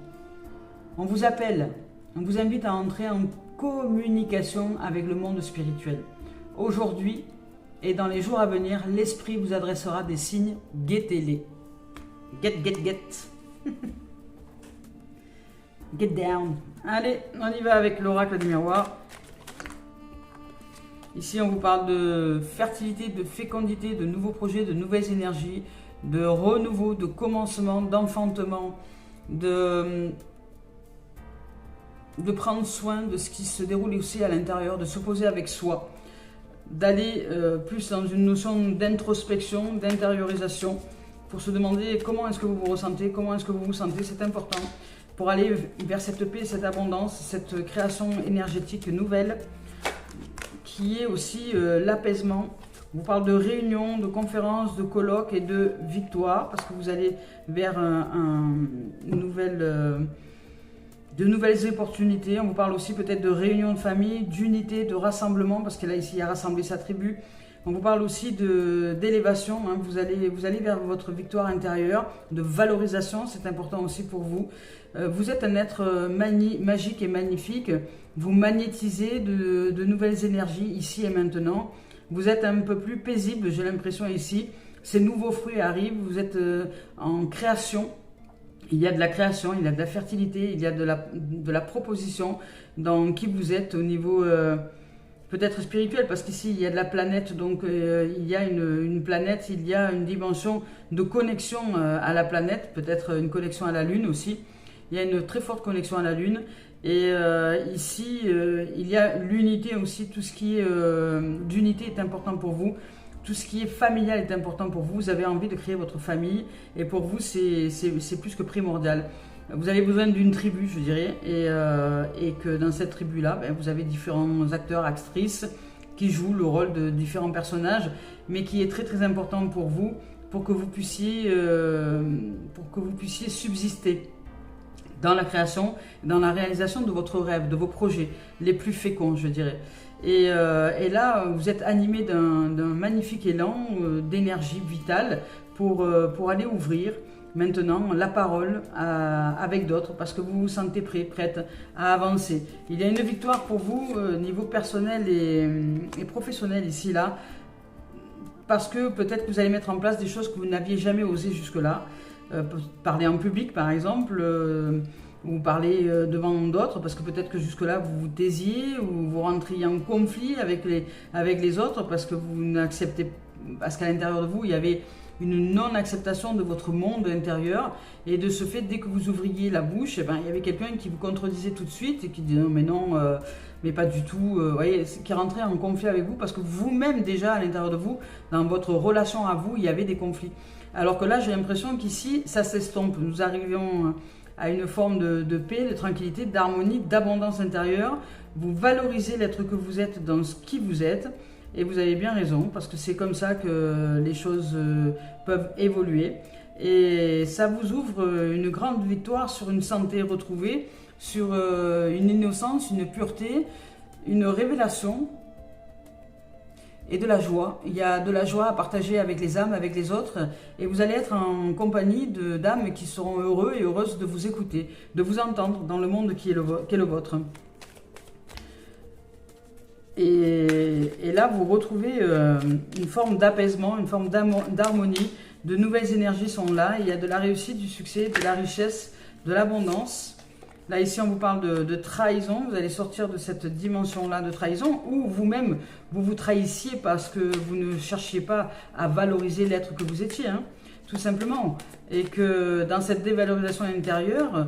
On vous appelle, on vous invite à entrer en communication avec le monde spirituel. Aujourd'hui et dans les jours à venir, l'esprit vous adressera des signes, guettez-les. Get, get, get. Get down. Allez, on y va avec l'oracle du miroir. Ici, on vous parle de fertilité, de fécondité, de nouveaux projets, de nouvelles énergies, de renouveau, de commencement, d'enfantement, de prendre soin de ce qui se déroule aussi à l'intérieur, de se poser avec soi, d'aller plus dans une notion d'introspection, d'intériorisation, pour se demander comment est-ce que vous vous ressentez, comment est-ce que vous vous sentez, c'est important, pour aller vers cette paix, cette abondance, cette création énergétique nouvelle, qui est aussi l'apaisement. On vous parle de réunions, de conférences, de colloques et de victoires, parce que vous allez vers de nouvelles opportunités. On vous parle aussi peut-être de réunions de famille, d'unité, de rassemblement, parce que là, ici, il a rassemblé sa tribu. On vous parle aussi d'élévation, hein. Vous allez vers votre victoire intérieure, de valorisation, c'est important aussi pour vous. Vous êtes un être magique et magnifique. Vous magnétisez de nouvelles énergies ici et maintenant. Vous êtes un peu plus paisible, j'ai l'impression ici. Ces nouveaux fruits arrivent, vous êtes en création. Il y a de la création, il y a de la fertilité, il y a de la proposition dans qui vous êtes au niveau peut-être spirituel, parce qu'ici il y a de la planète, donc il y a une planète, il y a une dimension de connexion à la planète, peut-être une connexion à la Lune aussi. Il y a une très forte connexion à la Lune. Et ici, il y a l'unité aussi, tout ce qui est d'unité est important pour vous. Tout ce qui est familial est important pour vous. Vous avez envie de créer votre famille et pour vous, c'est plus que primordial. Vous avez besoin d'une tribu, je dirais, et que dans cette tribu-là, vous avez différents acteurs, actrices qui jouent le rôle de différents personnages, mais qui est très très important pour vous, pour que vous puissiez subsister dans la création, dans la réalisation de votre rêve, de vos projets les plus féconds, je dirais. Et là, vous êtes animé d'un magnifique élan d'énergie vitale pour aller ouvrir maintenant la parole avec d'autres, parce que vous vous sentez prête à avancer. Il y a une victoire pour vous niveau personnel et professionnel ici, là, parce que peut-être que vous allez mettre en place des choses que vous n'aviez jamais osé jusque-là. Parler en public, par exemple, ou parler devant d'autres, parce que peut-être que jusque-là, vous vous taisiez ou vous rentriez en conflit avec les autres, parce que vous n'acceptez, parce qu'à l'intérieur de vous, il y avait une non-acceptation de votre monde intérieur, et de ce fait, dès que vous ouvriez la bouche, il y avait quelqu'un qui vous contredisait tout de suite, et qui disait non, mais pas du tout, voyez, qui rentrait en conflit avec vous, parce que vous-même, déjà, à l'intérieur de vous, dans votre relation à vous, il y avait des conflits. Alors que là, j'ai l'impression qu'ici, ça s'estompe. Nous arrivions à une forme de paix, de tranquillité, d'harmonie, d'abondance intérieure. Vous valorisez l'être que vous êtes dans ce qui vous êtes. Et vous avez bien raison, parce que c'est comme ça que les choses peuvent évoluer. Et ça vous ouvre une grande victoire sur une santé retrouvée, sur une innocence, une pureté, une révélation. Et de la joie. Il y a de la joie à partager avec les âmes, avec les autres, et vous allez être en compagnie d'âmes qui seront heureux et heureuses de vous écouter, de vous entendre dans le monde qui est le vôtre. Et là, vous retrouvez une forme d'apaisement, une forme d'harmonie. De nouvelles énergies sont là. Il y a de la réussite, du succès, de la richesse, de l'abondance. Là, ici, on vous parle de trahison. Vous allez sortir de cette dimension-là de trahison où vous-même, vous vous trahissiez parce que vous ne cherchiez pas à valoriser l'être que vous étiez, hein, tout simplement. Et que dans cette dévalorisation intérieure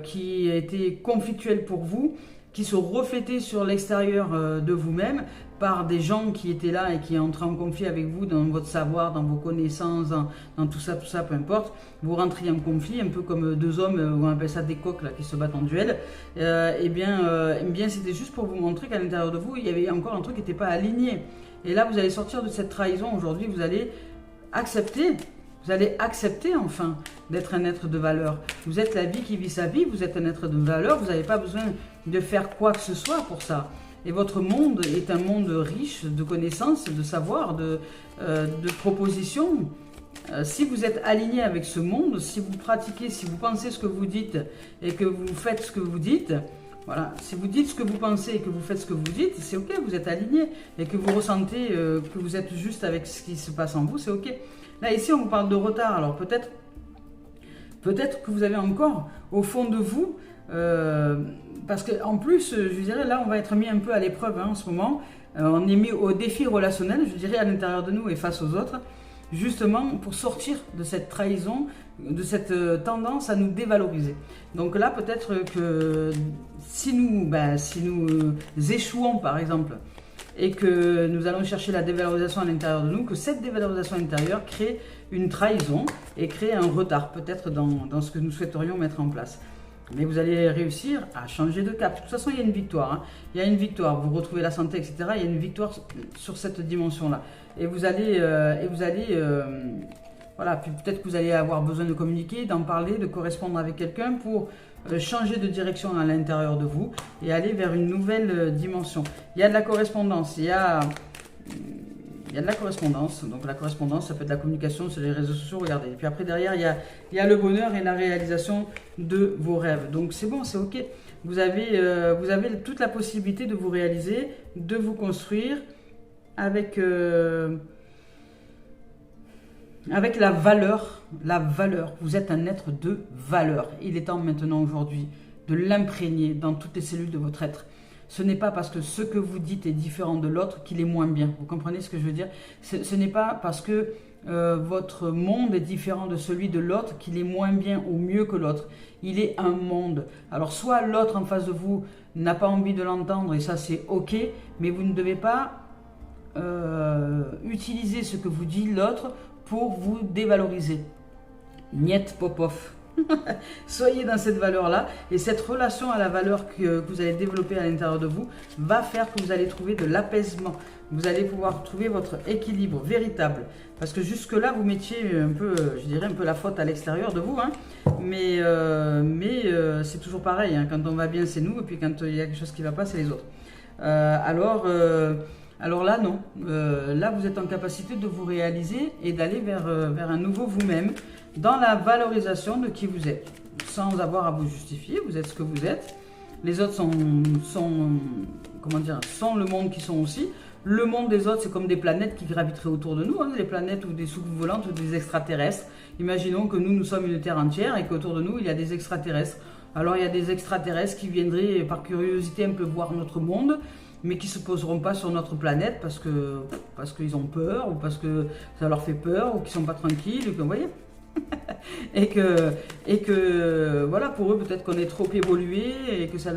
qui a été conflictuelle pour vous, qui se reflétait sur l'extérieur de vous-même par des gens qui étaient là et qui entraient en conflit avec vous dans votre savoir, dans vos connaissances, dans tout ça, peu importe. Vous rentriez en conflit, un peu comme deux hommes, on appelle ça des coqs là, qui se battent en duel. Eh bien c'était juste pour vous montrer qu'à l'intérieur de vous, il y avait encore un truc qui n'était pas aligné. Et là, vous allez sortir de cette trahison. Aujourd'hui, vous allez accepter. Vous allez accepter enfin d'être un être de valeur. Vous êtes la vie qui vit sa vie, vous êtes un être de valeur, vous n'avez pas besoin de faire quoi que ce soit pour ça. Et votre monde est un monde riche de connaissances, de savoir, de propositions. Si vous êtes aligné avec ce monde, si vous pratiquez, si vous pensez ce que vous dites et que vous faites ce que vous dites, voilà, si vous dites ce que vous pensez et que vous faites ce que vous dites, c'est ok, vous êtes aligné. Et que vous ressentez que vous êtes juste avec ce qui se passe en vous, c'est ok. Là, ici, on vous parle de retard. Alors, peut-être que vous avez encore, au fond de vous, parce qu'en plus, je dirais, là, on va être mis un peu à l'épreuve hein, en ce moment. On est mis au défi relationnel, je dirais, à l'intérieur de nous et face aux autres, justement pour sortir de cette trahison, de cette tendance à nous dévaloriser. Donc là, peut-être que si nous échouons, par exemple, et que nous allons chercher la dévalorisation à l'intérieur de nous, que cette dévalorisation intérieure crée une trahison et crée un retard peut-être dans ce que nous souhaiterions mettre en place. Mais vous allez réussir à changer de cap. De toute façon, il y a une victoire. Hein. Il y a une victoire. Vous retrouvez la santé, etc. Il y a une victoire sur cette dimension-là. Et vous allez, voilà. Puis peut-être que vous allez avoir besoin de communiquer, d'en parler, de correspondre avec quelqu'un pour changer de direction à l'intérieur de vous et aller vers une nouvelle dimension. Il y a de la correspondance, il y a de la correspondance. Donc la correspondance, ça peut être de la communication sur les réseaux sociaux, regardez. Et puis après, derrière, il y a le bonheur et la réalisation de vos rêves. Donc c'est bon, c'est ok. Vous avez toute la possibilité de vous réaliser, de vous construire avec la valeur. La valeur, vous êtes un être de valeur. Il est temps maintenant aujourd'hui de l'imprégner dans toutes les cellules de votre être. Ce n'est pas parce que ce que vous dites est différent de l'autre qu'il est moins bien. Vous comprenez ce que je veux dire? Ce n'est pas parce que votre monde est différent de celui de l'autre qu'il est moins bien ou mieux que l'autre. Il est un monde. Alors soit l'autre en face de vous n'a pas envie de l'entendre et ça c'est ok, mais vous ne devez pas utiliser ce que vous dit l'autre pour vous dévaloriser. Niet Popov. Soyez dans cette valeur-là et cette relation à la valeur que vous allez développer à l'intérieur de vous va faire que vous allez trouver de l'apaisement. Vous allez pouvoir trouver votre équilibre véritable. Parce que jusque-là, vous mettiez un peu, je dirais, un peu la faute à l'extérieur de vous. Hein. Mais c'est toujours pareil. Hein. Quand on va bien, c'est nous. Et puis quand il y a quelque chose qui ne va pas, c'est les autres. Alors là, non. Là, vous êtes en capacité de vous réaliser et d'aller vers un nouveau vous-même dans la valorisation de qui vous êtes. Sans avoir à vous justifier, vous êtes ce que vous êtes. Les autres sont le monde qui sont aussi. Le monde des autres, c'est comme des planètes qui graviteraient autour de nous, hein, des planètes ou des soucoupes volantes ou des extraterrestres. Imaginons que nous sommes une Terre entière et qu'autour de nous, il y a des extraterrestres. Alors, il y a des extraterrestres qui viendraient par curiosité un peu voir notre monde, mais qui ne se poseront pas sur notre planète parce qu'ils ont peur ou parce que ça leur fait peur ou qu'ils ne sont pas tranquilles, vous voyez. et que voilà, pour eux peut-être qu'on est trop évolué et que ça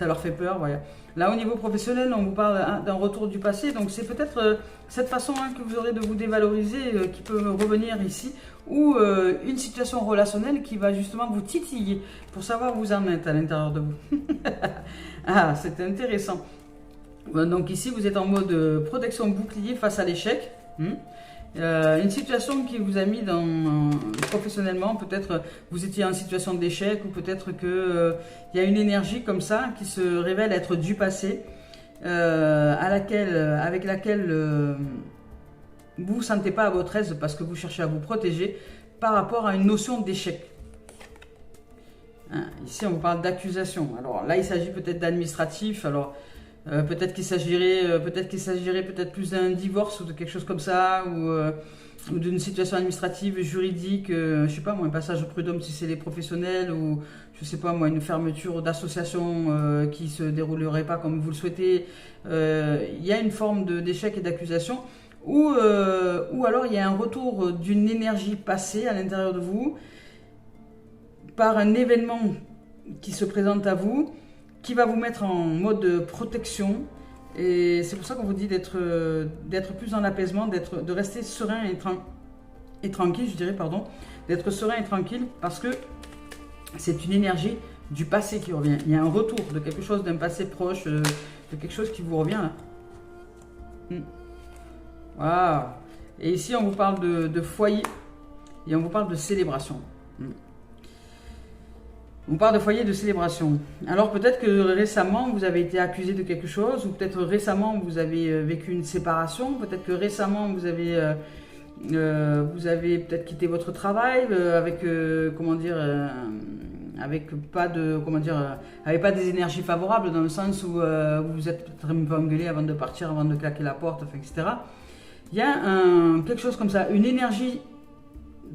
leur fait peur. Voilà. Là au niveau professionnel, on vous parle d'un retour du passé, donc c'est peut-être cette façon que vous aurez de vous dévaloriser qui peut me revenir ici, ou une situation relationnelle qui va justement vous titiller pour savoir où vous en êtes à l'intérieur de vous. Ah, c'est intéressant. Donc ici vous êtes en mode protection bouclier face à l'échec. Une situation qui vous a mis professionnellement, peut-être vous étiez en situation d'échec ou peut-être qu'il y a une énergie comme ça qui se révèle être du passé avec laquelle vous ne vous sentez pas à votre aise parce que vous cherchez à vous protéger par rapport à une notion d'échec. Ici on vous parle d'accusation. Alors là il s'agit peut-être d'administratif. Alors Peut-être qu'il s'agirait peut-être plus d'un divorce ou de quelque chose comme ça, ou d'une situation administrative, juridique, je sais pas moi, un passage au prud'homme si c'est les professionnels, ou je sais pas moi, une fermeture d'association qui se déroulerait pas comme vous le souhaitez. Il y a une forme d'échec et d'accusation, ou alors il y a un retour d'une énergie passée à l'intérieur de vous par un événement qui se présente à vous, qui va vous mettre en mode protection. Et c'est pour ça qu'on vous dit d'être plus dans l'apaisement, de rester serein et tranquille, je dirais, pardon, d'être serein et tranquille, parce que c'est une énergie du passé qui revient. Il y a un retour de quelque chose, d'un passé proche, de quelque chose qui vous revient là. Waouh. Et ici, on vous parle de foyer et on vous parle de célébration. On parle de foyer de célébration. Alors peut-être que récemment vous avez été accusé de quelque chose, ou peut-être récemment vous avez vécu une séparation, peut-être que récemment vous avez peut-être quitté votre travail avec avec pas des énergies favorables, dans le sens où vous vous êtes peut-être un peu engueulé avant de partir, avant de claquer la porte, enfin, etc. Il y a quelque chose comme ça, une énergie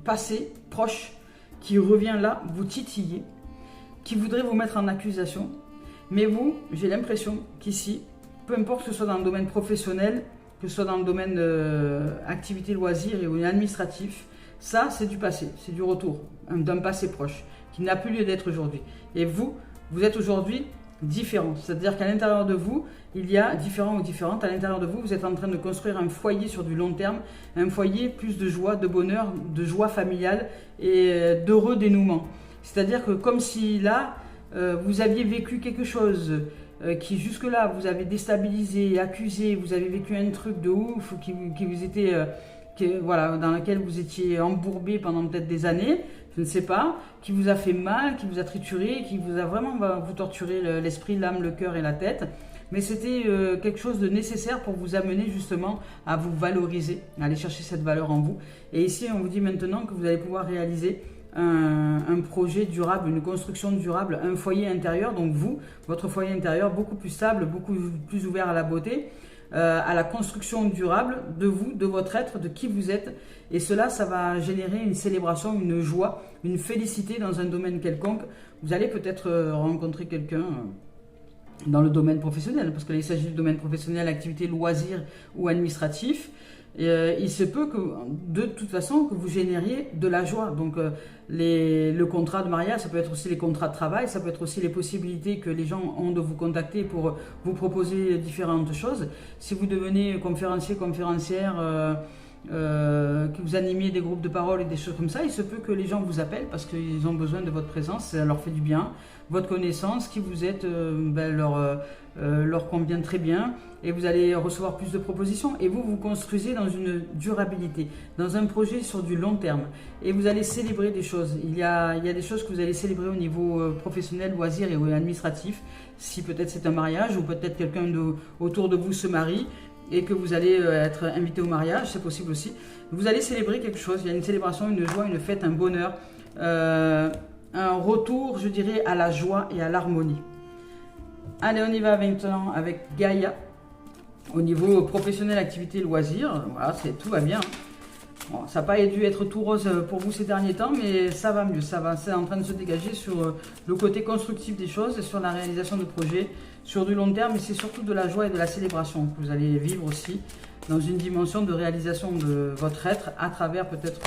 passée, proche, qui revient là, vous titiller, qui voudrait vous mettre en accusation. Mais vous, j'ai l'impression qu'ici, peu importe que ce soit dans le domaine professionnel, que ce soit dans le domaine activité loisirs ou administratif, ça c'est du passé, c'est du retour d'un passé proche, qui n'a plus lieu d'être aujourd'hui. Et vous êtes aujourd'hui différent, c'est-à-dire qu'à l'intérieur de vous, il y a différent ou différente, à l'intérieur de vous, vous êtes en train de construire un foyer sur du long terme, un foyer plus de joie, de bonheur, de joie familiale et d'heureux dénouement. C'est-à-dire que comme si là, vous aviez vécu quelque chose qui jusque-là vous avez déstabilisé, accusé, vous avez vécu un truc de ouf qui vous était, voilà, dans lequel vous étiez embourbé pendant peut-être des années, je ne sais pas, qui vous a fait mal, qui vous a trituré, qui vous a vraiment vous torturé l'esprit, l'âme, le cœur et la tête. Mais c'était quelque chose de nécessaire pour vous amener justement à vous valoriser, à aller chercher cette valeur en vous. Et ici, on vous dit maintenant que vous allez pouvoir réaliser un projet durable, une construction durable, un foyer intérieur, donc vous, votre foyer intérieur beaucoup plus stable, beaucoup plus ouvert à la beauté, à la construction durable de vous, de votre être, de qui vous êtes. Et cela, ça va générer une célébration, une joie, une félicité dans un domaine quelconque. Vous allez peut-être rencontrer quelqu'un dans le domaine professionnel, parce qu'il s'agit du domaine professionnel, activité, loisir ou administratif. Et, il se peut que, de toute façon, que vous génériez de la joie. Donc, le contrat de mariage, ça peut être aussi les contrats de travail, ça peut être aussi les possibilités que les gens ont de vous contacter pour vous proposer différentes choses. Si vous devenez conférencier, conférencière, que vous animiez des groupes de parole et des choses comme ça, il se peut que les gens vous appellent parce qu'ils ont besoin de votre présence, ça leur fait du bien. Votre connaissance, qui vous êtes, leur convient très bien, et vous allez recevoir plus de propositions. Et vous construisez dans une durabilité, dans un projet sur du long terme. Et vous allez célébrer des choses. Il y a des choses que vous allez célébrer au niveau professionnel, loisir et administratif. Si peut-être c'est un mariage, ou peut-être quelqu'un autour de vous se marie, et que vous allez être invité au mariage, c'est possible aussi. Vous allez célébrer quelque chose, il y a une célébration, une joie, une fête, un bonheur, un retour, je dirais, à la joie et à l'harmonie. Allez, on y va maintenant avec Gaïa. Au niveau professionnel, activité, loisir, voilà, tout va bien. Bon, ça n'a pas dû être tout rose pour vous ces derniers temps, mais ça va mieux, c'est en train de se dégager sur le côté constructif des choses et sur la réalisation de projets sur du long terme, mais c'est surtout de la joie et de la célébration que vous allez vivre aussi dans une dimension de réalisation de votre être à travers peut-être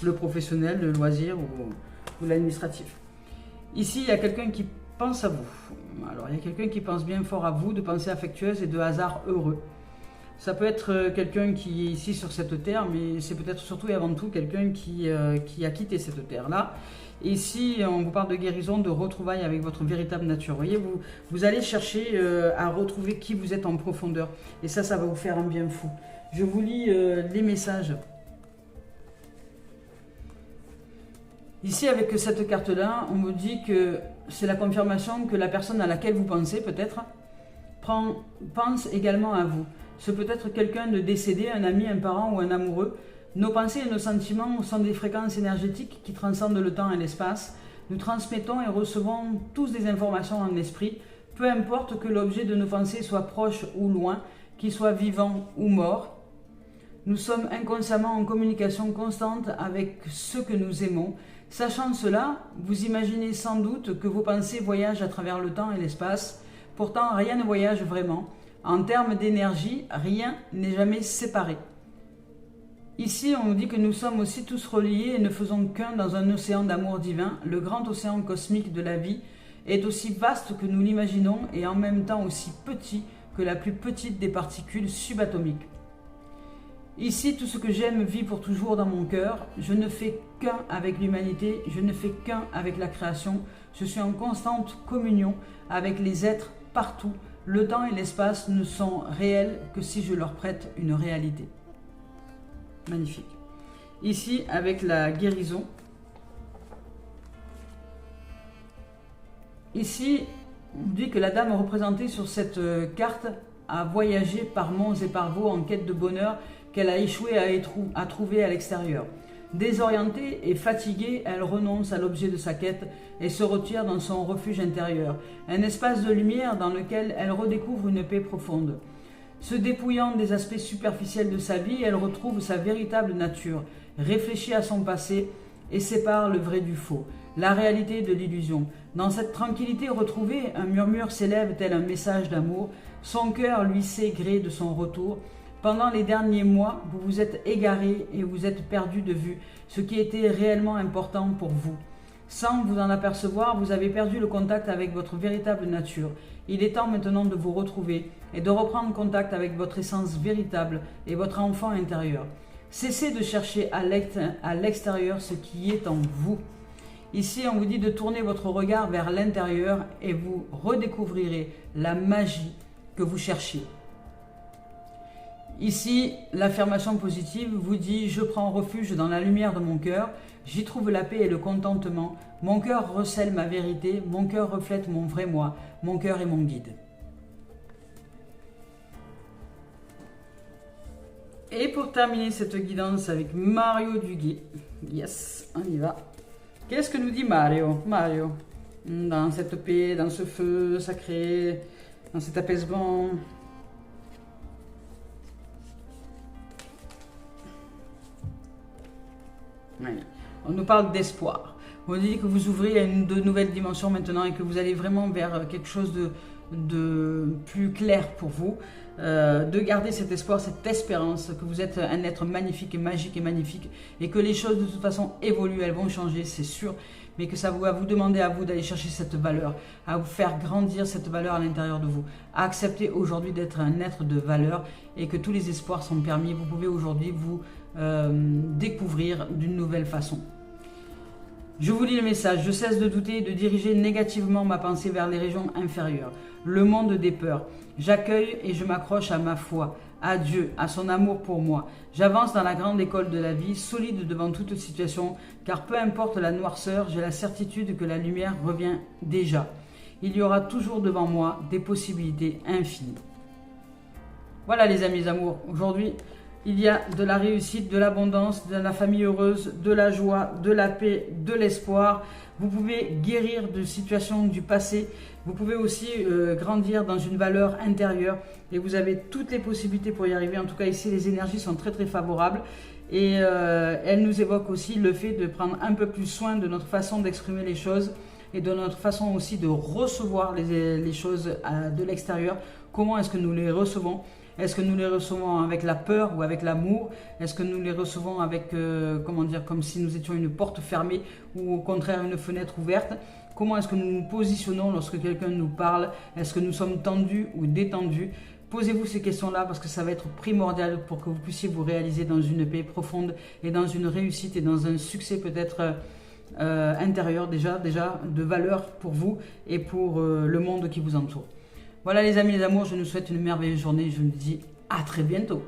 le professionnel, le loisir ou l'administratif. Ici, il y a quelqu'un qui pense à vous. Alors, il y a quelqu'un qui pense bien fort à vous, de pensée affectueuse et de hasard heureux. Ça peut être quelqu'un qui est ici sur cette terre, mais c'est peut-être surtout et avant tout quelqu'un qui a quitté cette terre-là. Et ici, on vous parle de guérison, de retrouvailles avec votre véritable nature. Vous voyez, vous allez chercher à retrouver qui vous êtes en profondeur. Et ça va vous faire un bien fou. Je vous lis les messages. Ici, avec cette carte-là, on vous dit que c'est la confirmation que la personne à laquelle vous pensez, peut-être, pense également à vous. Ce peut être quelqu'un de décédé, un ami, un parent ou un amoureux. Nos pensées et nos sentiments sont des fréquences énergétiques qui transcendent le temps et l'espace. Nous transmettons et recevons tous des informations en esprit. Peu importe que l'objet de nos pensées soit proche ou loin, qu'il soit vivant ou mort, nous sommes inconsciemment en communication constante avec ceux que nous aimons. Sachant cela, vous imaginez sans doute que vos pensées voyagent à travers le temps et l'espace. Pourtant, rien ne voyage vraiment. En termes d'énergie, rien n'est jamais séparé. Ici, on nous dit que nous sommes aussi tous reliés et ne faisons qu'un dans un océan d'amour divin. Le grand océan cosmique de la vie est aussi vaste que nous l'imaginons et en même temps aussi petit que la plus petite des particules subatomiques. Ici, tout ce que j'aime vit pour toujours dans mon cœur. Je ne fais qu'un avec l'humanité, je ne fais qu'un avec la création. Je suis en constante communion avec les êtres partout. Le temps et l'espace ne sont réels que si je leur prête une réalité. Magnifique. Ici, avec la guérison. Ici, on dit que la dame représentée sur cette carte a voyagé par monts et par vaux en quête de bonheur qu'elle a échoué à trouver à l'extérieur. Désorientée et fatiguée, elle renonce à l'objet de sa quête et se retire dans son refuge intérieur, un espace de lumière dans lequel elle redécouvre une paix profonde. Se dépouillant des aspects superficiels de sa vie, elle retrouve sa véritable nature, réfléchit à son passé et sépare le vrai du faux, la réalité de l'illusion. Dans cette tranquillité retrouvée, un murmure s'élève tel un message d'amour. Son cœur lui sait gré de son retour. Pendant les derniers mois, vous vous êtes égaré et vous êtes perdu de vue ce qui était réellement important pour vous. Sans vous en apercevoir, vous avez perdu le contact avec votre véritable nature. Il est temps maintenant de vous retrouver et de reprendre contact avec votre essence véritable et votre enfant intérieur. Cessez de chercher à l'extérieur ce qui est en vous. Ici, on vous dit de tourner votre regard vers l'intérieur et vous redécouvrirez la magie que vous cherchiez. Ici, l'affirmation positive vous dit « Je prends refuge dans la lumière de mon cœur, j'y trouve la paix et le contentement, mon cœur recèle ma vérité, mon cœur reflète mon vrai moi, mon cœur est mon guide. » Et pour terminer cette guidance avec Mario Duguay, yes, on y va. Qu'est-ce que nous dit Mario? Mario, dans cette paix, dans ce feu sacré, dans cet apaisement. Ouais. On nous parle d'espoir. On dit que vous ouvrez à de nouvelles dimensions maintenant et que vous allez vraiment vers quelque chose de plus clair pour vous. De garder cet espoir, cette espérance que vous êtes un être magnifique et magique et magnifique et que les choses de toute façon évoluent, elles vont changer, c'est sûr, mais que ça va vous demander à vous d'aller chercher cette valeur, à vous faire grandir cette valeur à l'intérieur de vous, à accepter aujourd'hui d'être un être de valeur et que tous les espoirs sont permis. Vous pouvez aujourd'hui vous découvrir d'une nouvelle façon. Je vous lis le message. Je cesse de douter et de diriger négativement ma pensée vers les régions inférieures, le monde des peurs. J'accueille et je m'accroche à ma foi, à Dieu, à son amour pour moi. J'avance dans la grande école de la vie, solide devant toute situation, car peu importe la noirceur, j'ai la certitude que la lumière revient déjà. Il y aura toujours devant moi des possibilités infinies. Voilà les amis amours, aujourd'hui, il y a de la réussite, de l'abondance, de la famille heureuse, de la joie, de la paix, de l'espoir. Vous pouvez guérir de situations du passé. Vous pouvez aussi grandir dans une valeur intérieure. Et vous avez toutes les possibilités pour y arriver. En tout cas, ici, les énergies sont très, très favorables. Et elles nous évoquent aussi le fait de prendre un peu plus soin de notre façon d'exprimer les choses et de notre façon aussi de recevoir les choses de l'extérieur. Comment est-ce que nous les recevons ? Est-ce que nous les recevons avec la peur ou avec l'amour? Est-ce que nous les recevons avec, comment dire, comme si nous étions une porte fermée ou au contraire une fenêtre ouverte? Comment est-ce que nous nous positionnons lorsque quelqu'un nous parle? Est-ce que nous sommes tendus ou détendus? Posez-vous ces questions-là parce que ça va être primordial pour que vous puissiez vous réaliser dans une paix profonde et dans une réussite et dans un succès peut-être intérieur déjà de valeur pour vous et pour le monde qui vous entoure. Voilà les amis, les amours, je nous souhaite une merveilleuse journée. Je vous dis à très bientôt.